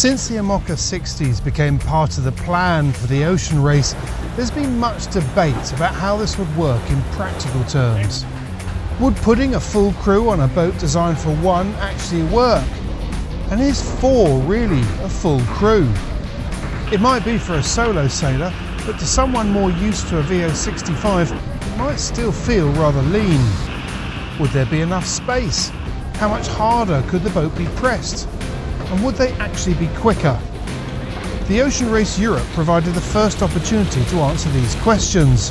Since the IMOCA60s became part of the plan for the ocean race, there's been much debate about how this would work in practical terms. Would putting a full crew on a boat designed for one actually work? And is four really a full crew? It might be for a solo sailor, but to someone more used to a VO65, it might still feel rather lean. Would there be enough space? How much harder could the boat be pressed? And would they actually be quicker? The Ocean Race Europe provided the first opportunity to answer these questions.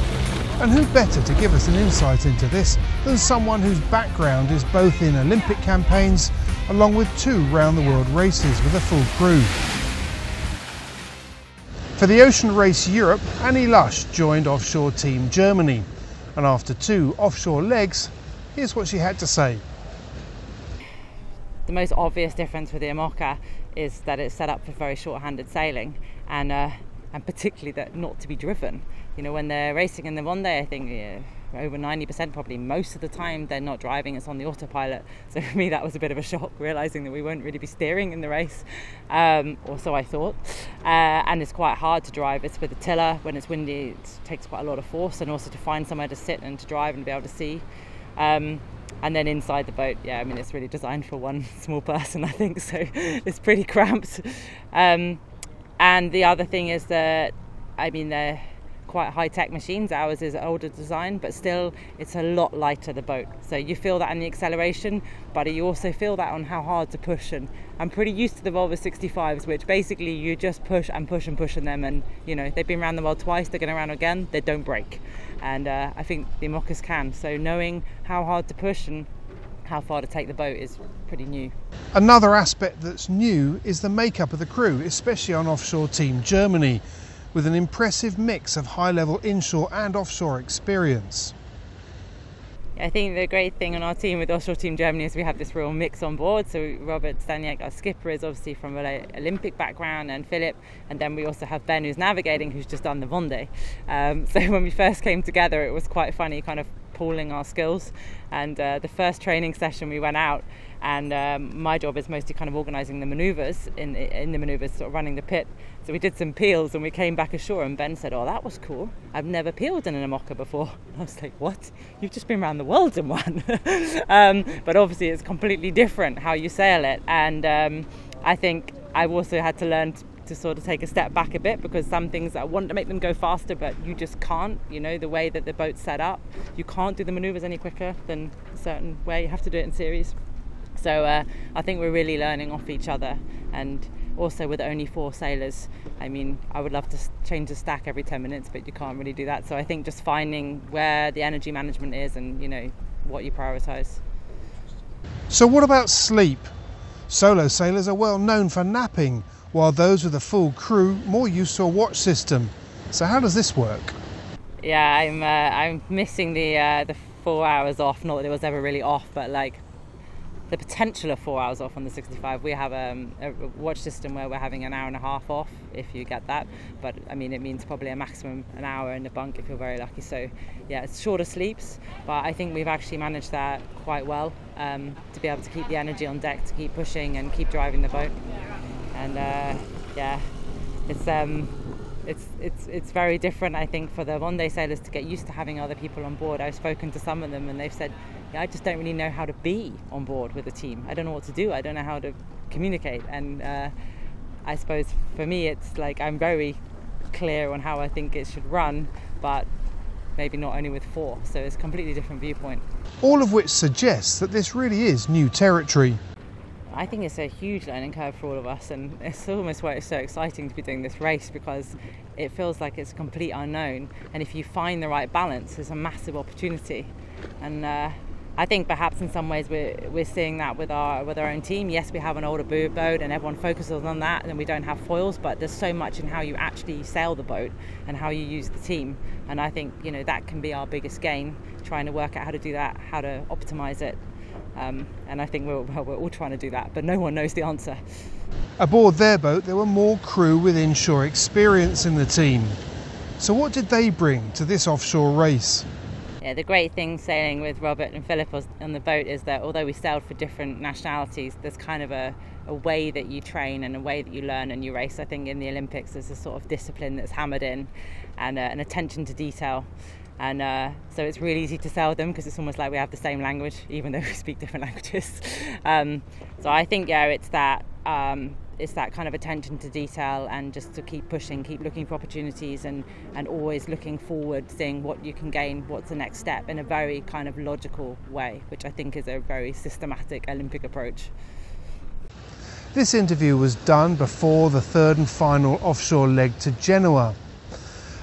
And who better to give us an insight into this than someone whose background is both in Olympic campaigns along with 2 round-the-world races with a full crew. For the Ocean Race Europe, Annie Lush joined Offshore Team Germany. And after 2 offshore legs, here's what she had to say. The most obvious difference with the IMOCA is that it's set up for very short-handed sailing and particularly that not to be driven. You know, when they're racing in the Vendée, I think over 90%, probably most of the time, they're not driving, it's on the autopilot. So for me, that was a bit of a shock, realising that we won't really be steering in the race, or so I thought. And it's quite hard to drive. It's with a tiller. When it's windy, it takes quite a lot of force, and also to find somewhere to sit and to drive and be able to see. And then inside the boat, yeah, I mean, it's really designed for one small person, I think, so it's pretty cramped. And the other thing is that, I mean, they're quite high-tech machines. Ours is older design, but still, it's a lot lighter, the boat. So you feel that in the acceleration, but you also feel that on how hard to push. And I'm pretty used to the Volvo 65s, which basically you just push and push and push in them. And, you know, they've been around the world twice, they're going around again, they don't break. And I think the IMOCAs can. So knowing how hard to push and how far to take the boat is pretty new. Another aspect that's new is the makeup of the crew, especially on Offshore Team Germany, with an impressive mix of high-level inshore and offshore experience. I think the great thing on our team with Offshore Team Germany is we have this real mix on board. So Robert Staniek, our skipper, is obviously from an Olympic background, and Philip, and then we also have Ben, who's navigating, who's just done the Vendée. So when we first came together, it was quite funny, kind of pooling our skills. And the first training session we went out, and my job is mostly kind of organising the manoeuvres, in the manoeuvres, sort of running the pit. So we did some peels and we came back ashore, and Ben said, "Oh, that was cool. I've never peeled in an IMOCA before." And I was like, "What? You've just been around the world in one." But obviously it's completely different how you sail it. And I think I've also had to learn to sort of take a step back a bit, because some things I want to make them go faster, but you just can't. You know, the way that the boat's set up, you can't do the manoeuvres any quicker than a certain way. You have to do it in series. So I think we're really learning off each other. And also with only 4 sailors, I mean, I would love to change the stack every 10 minutes, but you can't really do that. So I think just finding where the energy management is and, you know, what you prioritise. So what about sleep? Solo sailors are well known for napping, while those with a full crew more used to a watch system. So how does this work? Yeah, I'm missing the 4 hours off. Not that it was ever really off, but like the potential of 4 hours off on the 65. We have a watch system where we're having an hour and a half off, if you get that. But I mean, it means probably a maximum an hour in the bunk if you're very lucky. So yeah, it's shorter sleeps, but I think we've actually managed that quite well, to be able to keep the energy on deck, to keep pushing and keep driving the boat. And yeah, it's very different, I think, for the Vendée sailors to get used to having other people on board. I've spoken to some of them and they've said, yeah, I just don't really know how to be on board with a team. I don't know what to do. I don't know how to communicate. And I suppose for me, it's like I'm very clear on how I think it should run, but maybe not only with 4. So it's a completely different viewpoint. All of which suggests that this really is new territory. I think it's a huge learning curve for all of us, and it's almost why it's so exciting to be doing this race, because it feels like it's a complete unknown, and if you find the right balance, there's a massive opportunity. And I think perhaps in some ways we're seeing that with our own team. Yes, we have an older boat and everyone focuses on that, and we don't have foils, but there's so much in how you actually sail the boat and how you use the team. And I think, you know, that can be our biggest gain, trying to work out how to do that, how to optimize it. And I think we're all trying to do that, but no one knows the answer. Aboard their boat, there were more crew with inshore experience in the team. So what did they bring to this offshore race? Yeah, the great thing sailing with Robert and Philip on the boat is that although we sailed for different nationalities, there's kind of a way that you train and a way that you learn and you race. I think in the Olympics there's a sort of discipline that's hammered in, and an attention to detail. And so it's really easy to sail with them because it's almost like we have the same language, even though we speak different languages. So I think, yeah, it's that kind of attention to detail, and just to keep pushing, keep looking for opportunities, and always looking forward, seeing what you can gain, what's the next step, in a very kind of logical way, which I think is a very systematic Olympic approach. This interview was done before the third and final offshore leg to Genoa,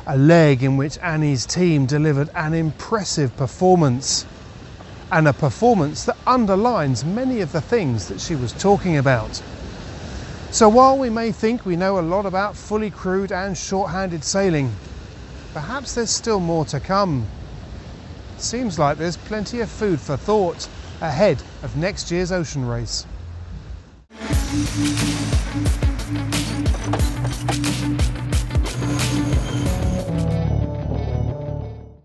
a leg in which Annie's team delivered an impressive performance, and a performance that underlines many of the things that she was talking about. So while we may think we know a lot about fully crewed and short-handed sailing, perhaps there's still more to come. Seems like there's plenty of food for thought ahead of next year's ocean race.